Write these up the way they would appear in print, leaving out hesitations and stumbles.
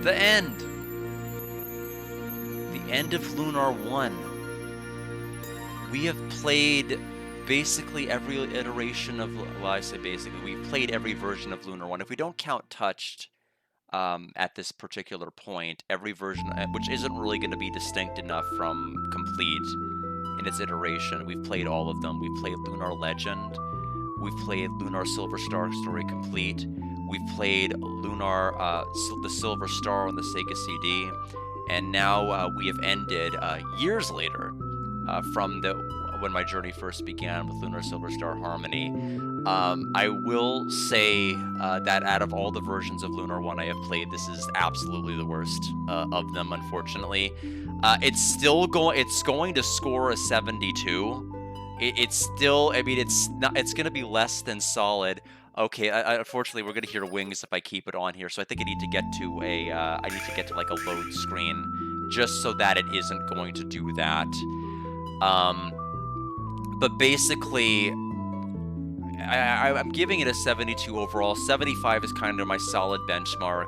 The end. The end of Lunar 1. We have played basically every iteration of, well, I say basically, we've played every version of Lunar 1. If we don't count Touched at this particular point, every version, which isn't really going to be distinct enough from Complete in its iteration, we've played all of them. We've played Lunar Legend. We've played Lunar Silver Star Story Complete. We've played Lunar, the Silver Star on the Sega CD. And now we have ended, years later, from when my journey first began with Lunar Silver Star Harmony. I will say that out of all the versions of Lunar 1 I have played, this is absolutely the worst of them, unfortunately. It's going to score a 72. It's still, I mean, it's going to be less than solid. Okay, unfortunately, we're going to hear wings if I keep it on here, so I think I need to get to like a load screen, just so that it isn't going to do that. But basically, I'm giving it a 72 overall. 75 is kind of my solid benchmark.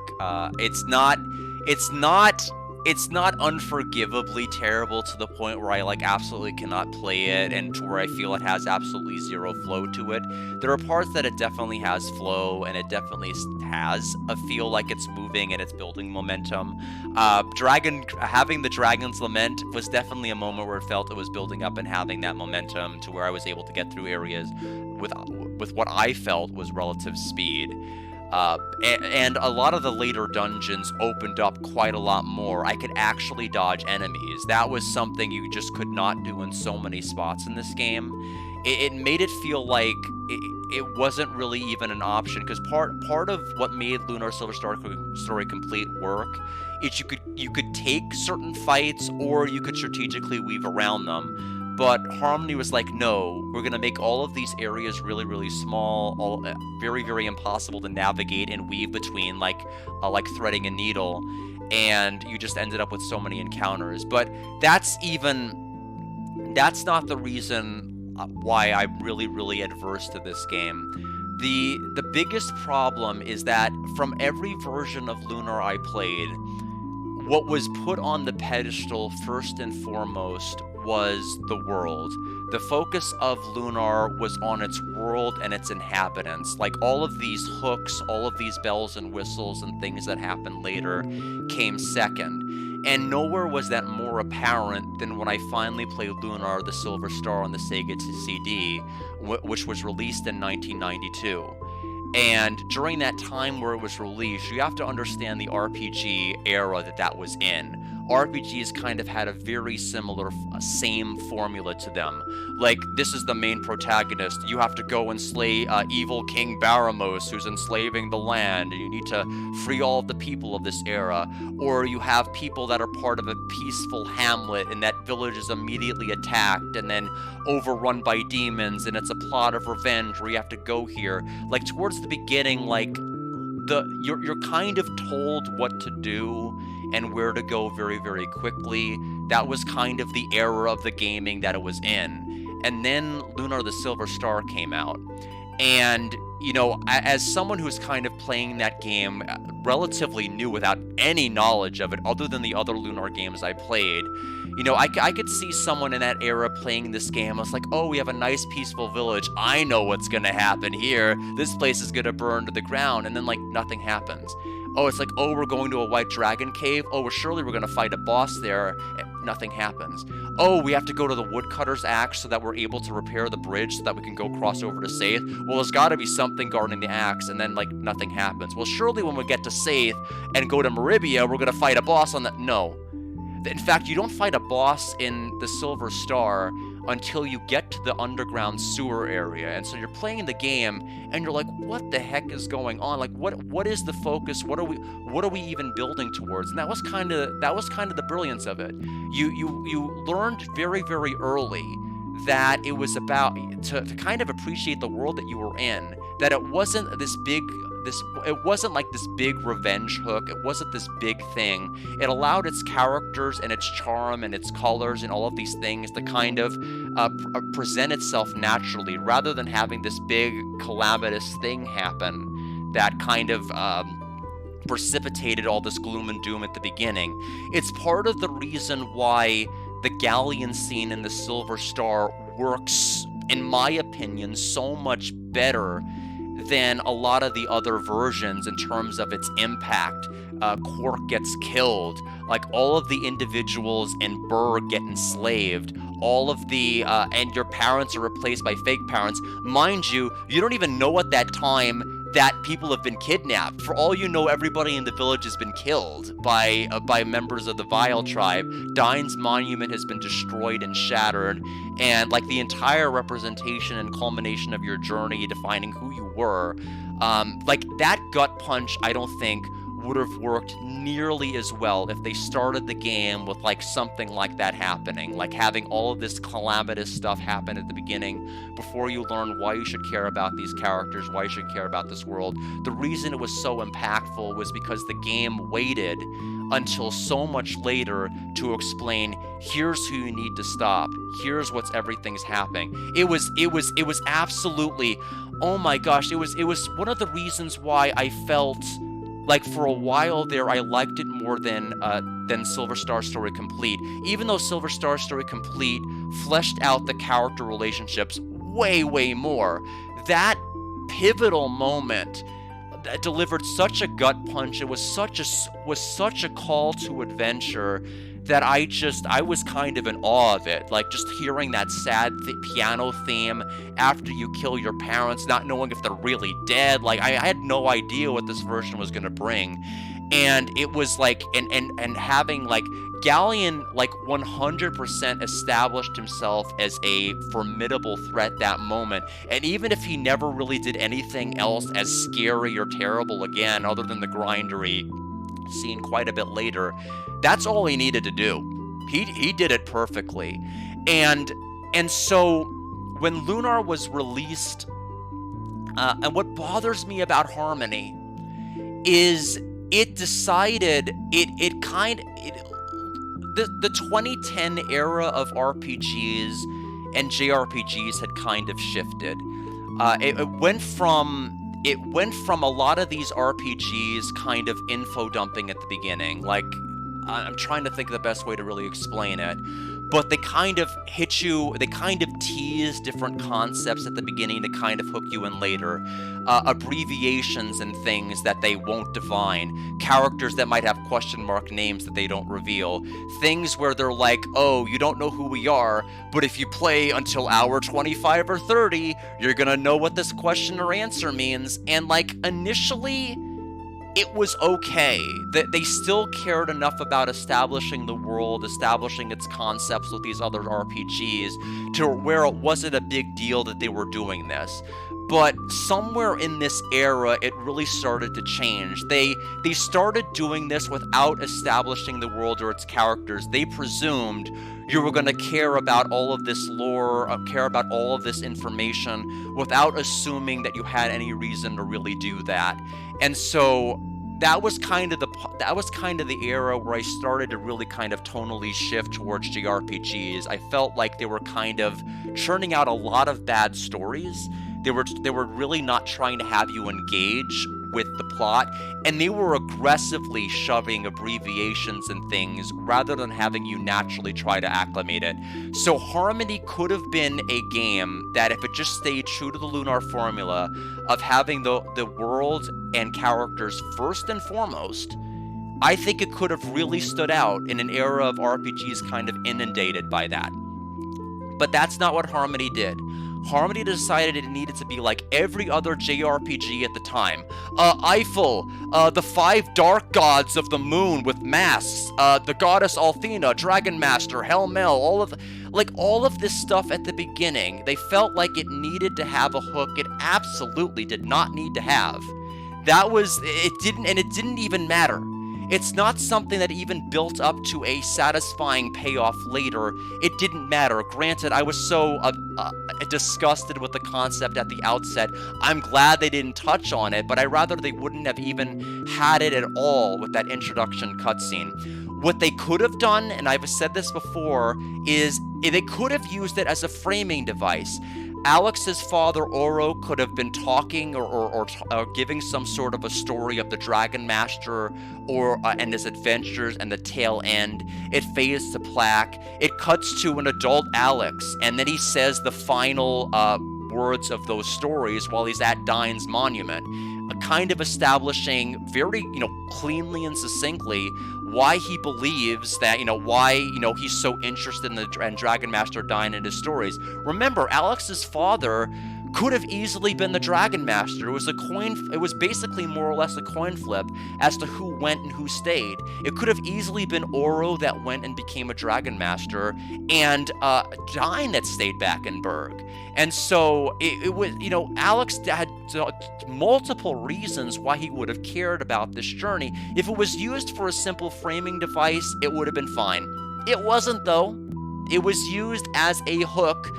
It's not unforgivably terrible to the point where I like absolutely cannot play it and to where I feel it has absolutely zero flow to it. There are parts that it definitely has flow and it definitely has a feel like it's moving and it's building momentum. Having the Dragon's Lament was definitely a moment where it felt it was building up and having that momentum to where I was able to get through areas with what I felt was relative speed. And a lot of the later dungeons opened up quite a lot more. I could actually dodge enemies. That was something you just could not do in so many spots in this game. It made it feel like it wasn't really even an option, because part of what made Lunar Silver Star Story Complete work is you could take certain fights or you could strategically weave around them. But Harmony was like, no, we're going to make all of these areas really, really small, very, very impossible to navigate and weave between, like threading a needle, and you just ended up with so many encounters. But that's not the reason why I'm really, really adverse to this game. The biggest problem is that from every version of Lunar I played, what was put on the pedestal first and foremost was the world. The focus of Lunar was on its world and its inhabitants. Like, all of these hooks, all of these bells and whistles and things that happened later came second. And nowhere was that more apparent than when I finally played Lunar the Silver Star on the Sega CD, which was released in 1992. And during that time where it was released, you have to understand the RPG era that was in. RPGs kind of had a very similar, same formula to them. Like, this is the main protagonist. You have to go and slay evil King Baramos, who's enslaving the land, and you need to free all of the people of this era. Or you have people that are part of a peaceful hamlet, and that village is immediately attacked and then overrun by demons, and it's a plot of revenge where you have to go here. Like, towards the beginning, like, you're kind of told what to do and where to go very, very quickly. That was kind of the era of the gaming that it was in. And then Lunar the Silver Star came out. And, you know, as someone who's kind of playing that game relatively new without any knowledge of it, other than the other Lunar games I played, you know, I could see someone in that era playing this game. I was like, oh, we have a nice peaceful village. I know what's going to happen here. This place is going to burn to the ground. And then, like, nothing happens. Oh, it's like, oh, we're going to a white dragon cave. Oh, we're going to fight a boss there. Nothing happens. Oh, we have to go to the woodcutter's axe so that we're able to repair the bridge so that we can go cross over to Saith. Well, there's got to be something guarding the axe, and then, like, nothing happens. Well, surely when we get to Saith and go to Maribia, we're going to fight a boss on that. No. In fact, you don't fight a boss in the Silver Star until you get to the underground sewer area. And so you're playing the game and you're like, what the heck is going on? Like, what is the focus? What are we even building towards? And that was kind of the brilliance of it. You learned very, very early that it was about to kind of appreciate the world that you were in, that it wasn't it wasn't like this big revenge hook. It wasn't this big thing. It allowed its characters and its charm and its colors and all of these things to kind of present itself naturally, rather than having this big calamitous thing happen that kind of precipitated all this gloom and doom at the beginning. It's part of the reason why the galleon scene in the Silver Star works, in my opinion, so much better than a lot of the other versions in terms of its impact. Quark gets killed, like all of the individuals in Burr get enslaved, all of the and your parents are replaced by fake parents. Mind you, you don't even know at that time that people have been kidnapped. For all you know, everybody in the village has been killed by members of the Vile tribe. Dine's monument has been destroyed and shattered, and like the entire representation and culmination of your journey, defining who you were, like that gut punch, I don't think would have worked nearly as well if they started the game with like something like that happening, like having all of this calamitous stuff happen at the beginning before you learn why you should care about these characters, why you should care about this world. The reason it was so impactful was because the game waited until so much later to explain, here's who you need to stop, here's what's everything's happening. It was absolutely, oh my gosh, it was one of the reasons why I felt like for a while there, I liked it more than Silver Star Story Complete. Even though Silver Star Story Complete fleshed out the character relationships way, way more, that pivotal moment delivered such a gut punch. It was such a call to adventure that I was kind of in awe of it. Like just hearing that sad piano theme after you kill your parents, not knowing if they're really dead. Like I had no idea what this version was going to bring. And it was like, and having like Galleon like 100% established himself as a formidable threat that moment. And even if he never really did anything else as scary or terrible again, other than the grindery scene quite a bit later, that's all he needed to do. He did it perfectly. And so when Lunar was released, and what bothers me about Harmony is it decided the 2010 era of RPGs and JRPGs had kind of shifted. It went from a lot of these RPGs kind of info dumping at the beginning. Like, I'm trying to think of the best way to really explain it. But they kind of hit you, they kind of tease different concepts at the beginning to kind of hook you in later. Abbreviations and things that they won't define. Characters that might have question mark names that they don't reveal. Things where they're like, oh, you don't know who we are, but if you play until hour 25 or 30, you're gonna know what this question or answer means. And like, initially, it was okay. That they still cared enough about establishing the world, establishing its concepts with these other RPGs, to where it wasn't a big deal that they were doing this. But somewhere in this era, it really started to change. They started doing this without establishing the world or its characters. They presumed you were going to care about all of this lore, care about all of this information, without assuming that you had any reason to really do that. And so that was kind of the era where I started to really kind of tonally shift towards JRPGs. I felt like they were kind of churning out a lot of bad stories. They were really not trying to have you engage with the plot, and they were aggressively shoving abbreviations and things rather than having you naturally try to acclimate it. So Harmony could have been a game that, if it just stayed true to the Lunar formula of having the world and characters first and foremost, I think it could have really stood out in an era of RPGs kind of inundated by that. But that's not what Harmony did. Harmony decided it needed to be like every other JRPG at the time. Eiffel, the 5 dark gods of the moon with masks, the goddess Althena, Dragon Master, Hell-Mel, all of this stuff at the beginning. They felt like it needed to have a hook it absolutely did not need to have. It didn't even matter. It's not something that even built up to a satisfying payoff later. It didn't matter. Granted, I was so disgusted with the concept at the outset. I'm glad they didn't touch on it, but I'd rather they wouldn't have even had it at all with that introduction cutscene. What they could have done, and I've said this before, is they could have used it as a framing device. Alex's father Oro could have been talking or giving some sort of a story of the Dragon Master or and his adventures and the tail end. It fades to black. It cuts to an adult Alex, and then he says the final words of those stories while he's at Dine's monument, kind of establishing very, cleanly and succinctly why he believes that, why, he's so interested in the Dragon Master Dine and his stories. Remember, Alex's father could have easily been the Dragon Master. It was basically more or less a coin flip as to who went and who stayed. It could have easily been Oro that went and became a Dragon Master, and Dine that stayed back in Berg. And so it was, Alex had multiple reasons why he would have cared about this journey. If it was used for a simple framing device, it would have been fine. It wasn't, though. It was used as a hook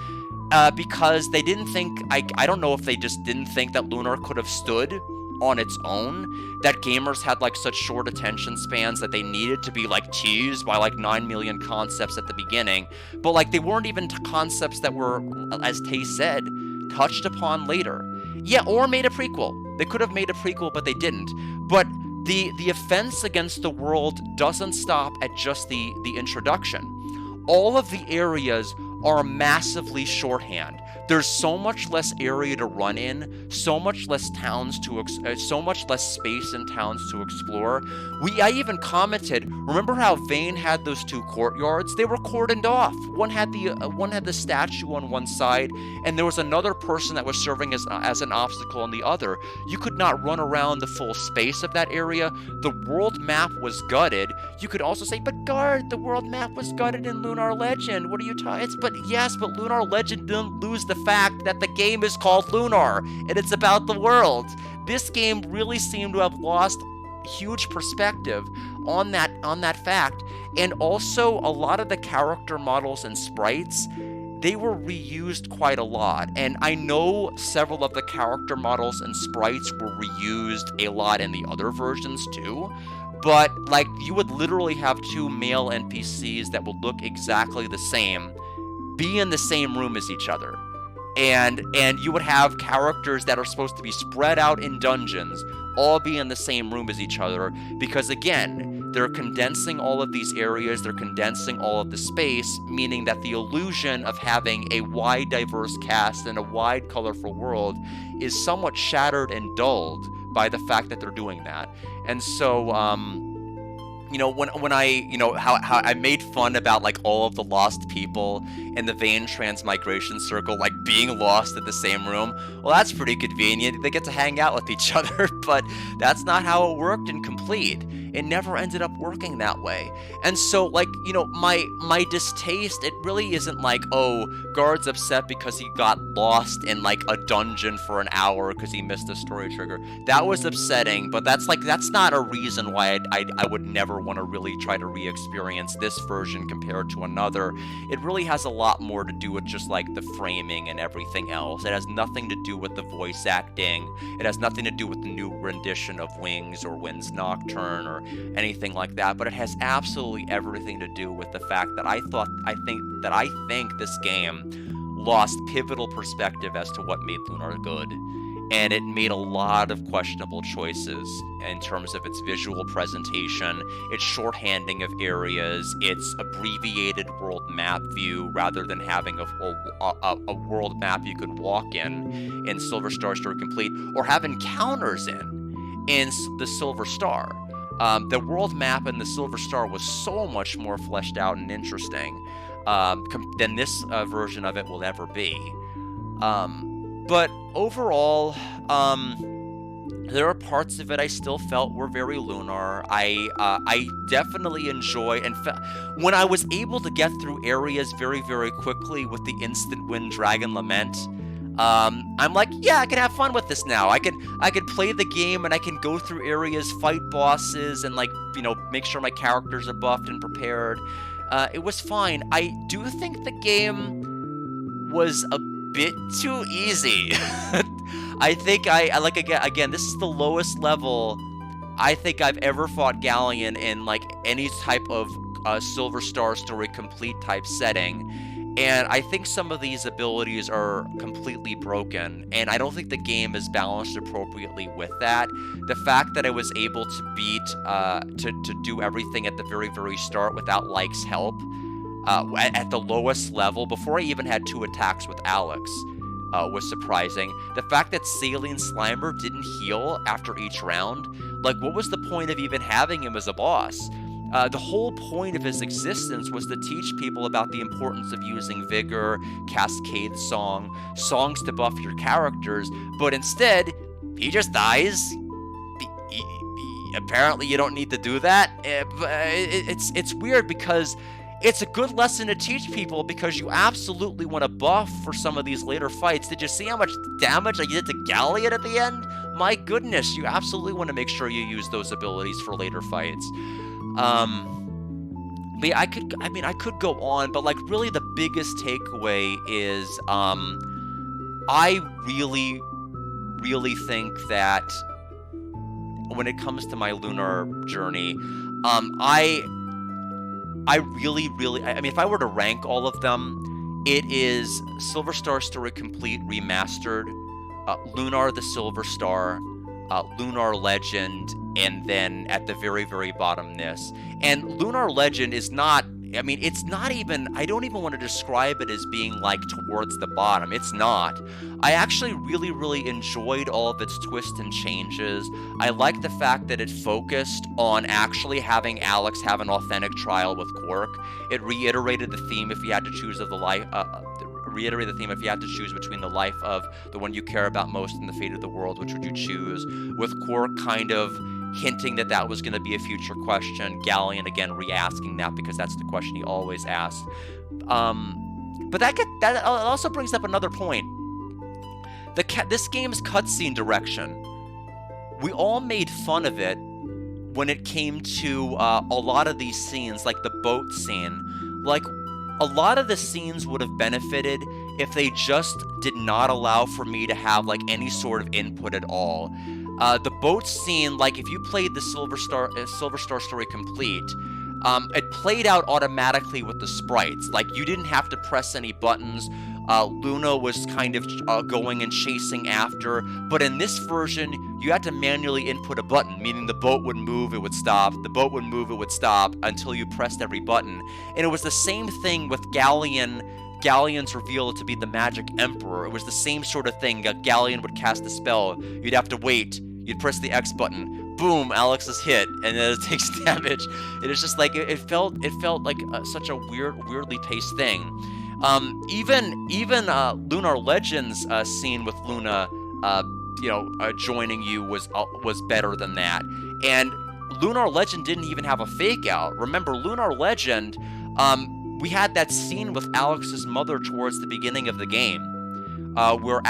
because they didn't think, I don't know if they just didn't think that Lunar could have stood on its own, that gamers had such short attention spans that they needed to be teased by 9 million concepts at the beginning, but they weren't even concepts that were, as Tay said, touched upon later. Yeah, or made a prequel. They could have made a prequel, but they didn't. But the offense against the world doesn't stop at just the introduction. All of the areas are massively shorthand. There's so much less area to run in, so much less so much less space in towns to explore. I even commented. Remember how Vane had those two courtyards? They were cordoned off. One had the statue on one side, and there was another person that was serving as an obstacle on the other. You could not run around the full space of that area. The world map was gutted. You could also say, but Guard, the world map was gutted in Lunar Legend. What are you talking? But Lunar Legend didn't lose the fact that the game is called Lunar and it's about the world. This game really seemed to have lost huge perspective on that fact. And also, a lot of the character models and sprites, they were reused quite a lot. And I know several of the character models and sprites were reused a lot in the other versions too. But you would literally have two male NPCs that would look exactly the same be in the same room as each other. And you would have characters that are supposed to be spread out in dungeons all be in the same room as each other, because again, they're condensing all of these areas, they're condensing all of the space, meaning that the illusion of having a wide, diverse cast and a wide, colorful world is somewhat shattered and dulled by the fact that they're doing that. And so, when I, how I made fun about all of the lost people in the Vane Transmigration Circle, being lost in the same room. Well, that's pretty convenient. They get to hang out with each other, but that's not how it worked in Complete. It never ended up working that way. And so, my distaste, it really isn't Guard's upset because he got lost in a dungeon for an hour because he missed a story trigger. That was upsetting, but that's not a reason why I would never want to really try to re-experience this version compared to another. It really has a lot more to do with just the framing and everything else. It has nothing to do with the voice acting. It has nothing to do with the new rendition of Wings or Wind's Nocturne or anything like that, but it has absolutely everything to do with the fact that I think this game lost pivotal perspective as to what made Lunar good. And it made a lot of questionable choices in terms of its visual presentation, its shorthanding of areas, its abbreviated world map view rather than having a world map you could walk in Silver Star Story Complete, or have encounters in the Silver Star. The world map in the Silver Star was so much more fleshed out and interesting than this version of it will ever be. But overall, there are parts of it I still felt were very Lunar. I definitely enjoy, and when I was able to get through areas very, very quickly with the instant win Dragon Lament, I'm like, yeah, I can have fun with this now. I could play the game and I can go through areas, fight bosses, and make sure my characters are buffed and prepared. It was fine. I do think the game was a bit too easy. I think again, this is the lowest level I think I've ever fought Galleon in any type of Silver Star Story Complete type setting. And I think some of these abilities are completely broken, and I don't think the game is balanced appropriately with that. The fact that I was able to beat, to do everything at the very, very start without Like's help, at the lowest level, before I even had 2 attacks with Alex, was surprising. The fact that Saline Slimer didn't heal after each round, like, what was the point of even having him as a boss? The whole point of his existence was to teach people about the importance of using Vigor, Cascade Song, songs to buff your characters, but instead, he just dies. Apparently, you don't need to do that. It's weird because it's a good lesson to teach people, because you absolutely want to buff for some of these later fights. Did you see how much damage I did to Galleon at the end? My goodness, you absolutely want to make sure you use those abilities for later fights. But yeah, I could go on, but like really the biggest takeaway is, I really, really think that when it comes to my Lunar journey, I really, really, I mean, if I were to rank all of them, it is Silver Star Story Complete Remastered, Lunar the Silver Star, Lunar Legend, and then at the very, very bottom this. And Lunar Legend is not, I mean, it's not even, I don't even want to describe it as being like towards the bottom. It's not. I actually really, really enjoyed all of its twists and changes. I like the fact that it focused on actually having Alex have an authentic trial with Quark. It reiterated the theme if you had to choose of the life, reiterate the theme if you had to choose between the life of the one you care about most and the fate of the world, which would you choose? With Quark kind of hinting that that was going to be a future question, Galleon again re-asking that because that's the question he always asked. But that also brings up another point. This game's cutscene direction. We all made fun of it when it came to a lot of these scenes, like the boat scene. Like, a lot of the scenes would have benefited if they just did not allow for me to have like any sort of input at all. The boat scene, like if you played the Silver Star Story Complete, it played out automatically with the sprites. Like you didn't have to press any buttons. Luna was kind of going and chasing after, but in this version, you had to manually input a button, meaning the boat would move, it would stop, the boat would move, it would stop, until you pressed every button. And it was the same thing with Galleon's reveal to be the Magic Emperor. It was the same sort of thing. Galleon would cast a spell, you'd have to wait, you'd press the X button, boom, Alex is hit, and then it takes damage. It was just like, it felt like such a weirdly paced thing. Even Lunar Legends scene with Luna, joining you was better than that. And Lunar Legend didn't even have a fake out. Remember, Lunar Legend, we had that scene with Alex's mother towards the beginning of the game, where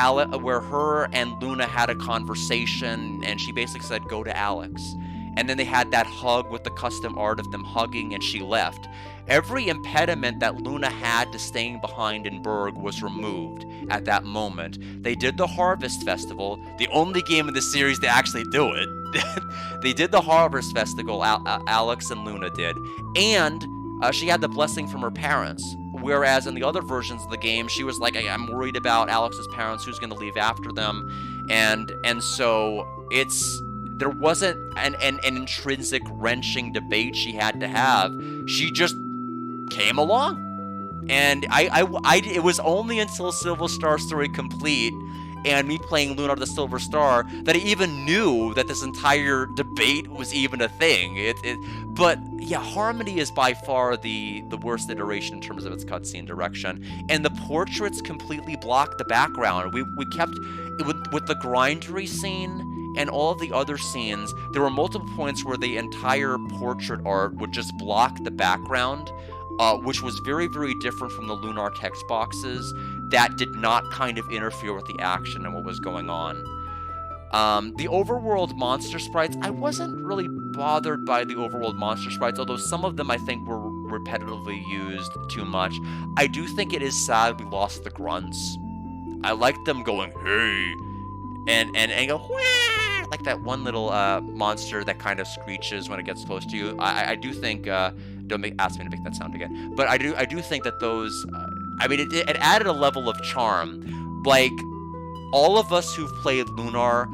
her and Luna had a conversation, and she basically said, "Go to Alex." And then they had that hug with the custom art of them hugging, and she left. Every impediment that Luna had to staying behind in Berg was removed at that moment. They did the Harvest Festival, the only game in the series to actually do it. They did the Harvest Festival, Alex and Luna did, and she had the blessing from her parents. Whereas in the other versions of the game, she was like, I'm worried about Alex's parents, who's going to leave after them, and so there wasn't an intrinsic wrenching debate she had to have. She just came along, and it was only until Silver Star Story Complete and me playing Lunar the Silver Star that I even knew that this entire debate was even a thing. But yeah, Harmony is by far the worst iteration in terms of its cutscene direction, and the portraits completely blocked the background. We kept with the grindery scene and all of the other scenes, there were multiple points where the entire portrait art would just block the background, which was very, very different from the Lunar text boxes that did not kind of interfere with the action and what was going on. The overworld monster sprites, I wasn't really bothered by the overworld monster sprites, although some of them I think were repetitively used too much. I do think it is sad we lost the grunts. I liked them going, hey, and go, wah! Like that one little monster that kind of screeches when it gets close to you. I do think, don't ask me to make that sound again, but I do think that those I mean, it added a level of charm. Like, all of us who've played Lunar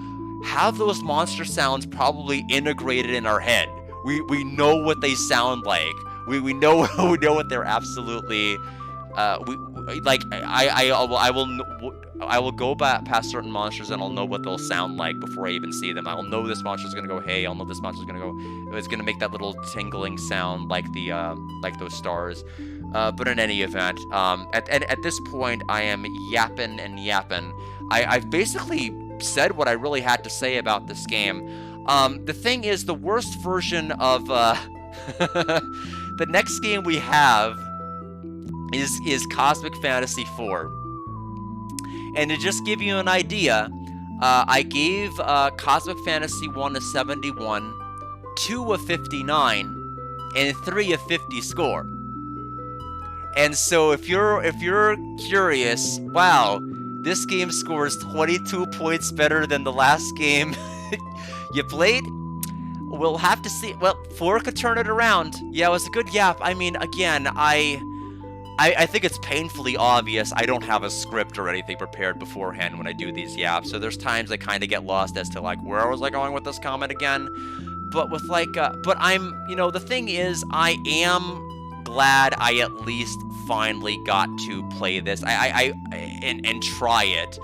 have those monster sounds probably integrated in our head. We know what they sound like. We know we know what they're absolutely. We like I will go back past certain monsters and I'll know what they'll sound like before I even see them. I'll know this monster's gonna go hey. I'll know this monster's gonna go. It's gonna make that little tingling sound like the like those stars. But in any event, at this point, I am yapping and yapping. I've basically said what I really had to say about this game. The thing is, the worst version of the next game we have is Cosmic Fantasy 4. And to just give you an idea, I gave Cosmic Fantasy 1 a 71, 2 a 59, and 3 a 50 score. And so if you're curious, wow, this game scores 22 points better than the last game you played. We'll have to see. Well, 4 could turn it around. Yeah, it was a good yap. I mean, again, I think it's painfully obvious I don't have a script or anything prepared beforehand when I do these yaps. So there's times I kind of get lost as to like where was I going with this comment again. But with like, but I'm, the thing is, I am glad I at least finally got to play this. And try it,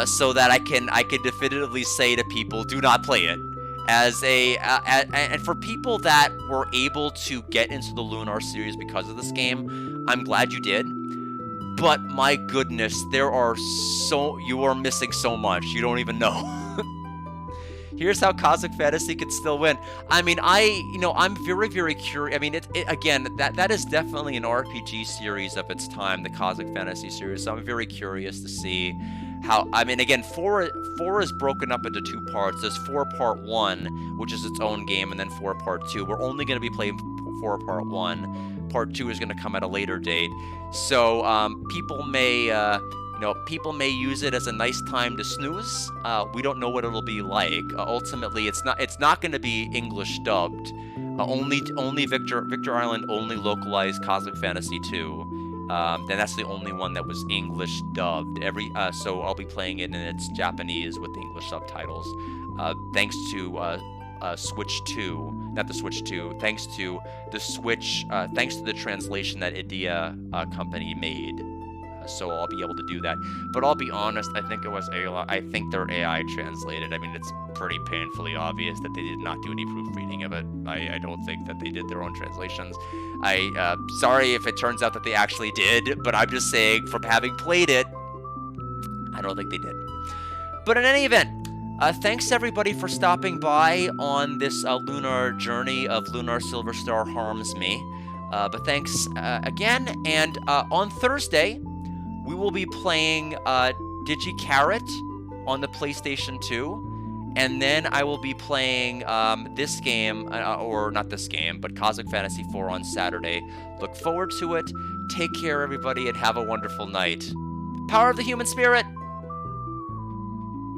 so that I can definitively say to people, do not play it. And for people that were able to get into the Lunar series because of this game, I'm glad you did. But my goodness, you are missing so much. You don't even know. Here's how Cosmic Fantasy could still win. I mean, I'm very, very curious. I mean, again, that is definitely an RPG series of its time, the Cosmic Fantasy series. So I'm very curious to see how. I mean, again, 4 is broken up into 2 parts. There's 4 Part 1, which is its own game, and then 4 Part 2. We're only going to be playing 4 Part 1. Part 2 is going to come at a later date. So people may use it as a nice time to snooze. We don't know what it'll be like. Ultimately, it's not going to be English dubbed. Only Victor Island only localized Cosmic Fantasy 2. Then that's the only one that was English dubbed. So I'll be playing it in its Japanese with the English subtitles. Thanks to Switch 2, not the Switch 2. Thanks to the translation that Idea company made. So I'll be able to do that. But I'll be honest, I think they're AI translated. I mean, it's pretty painfully obvious that they did not do any proofreading of it. I don't think that they did their own translations. Sorry if it turns out that they actually did, but I'm just saying, from having played it, I don't think they did. But in any event, thanks everybody for stopping by on this lunar journey of Lunar Silver Star Harms Me. But thanks again, and on Thursday, we will be playing DigiCarrot on the PlayStation 2, and then I will be playing this game, or not this game, but Cosmic Fantasy 4 on Saturday. Look forward to it. Take care, everybody, and have a wonderful night. Power of the human spirit!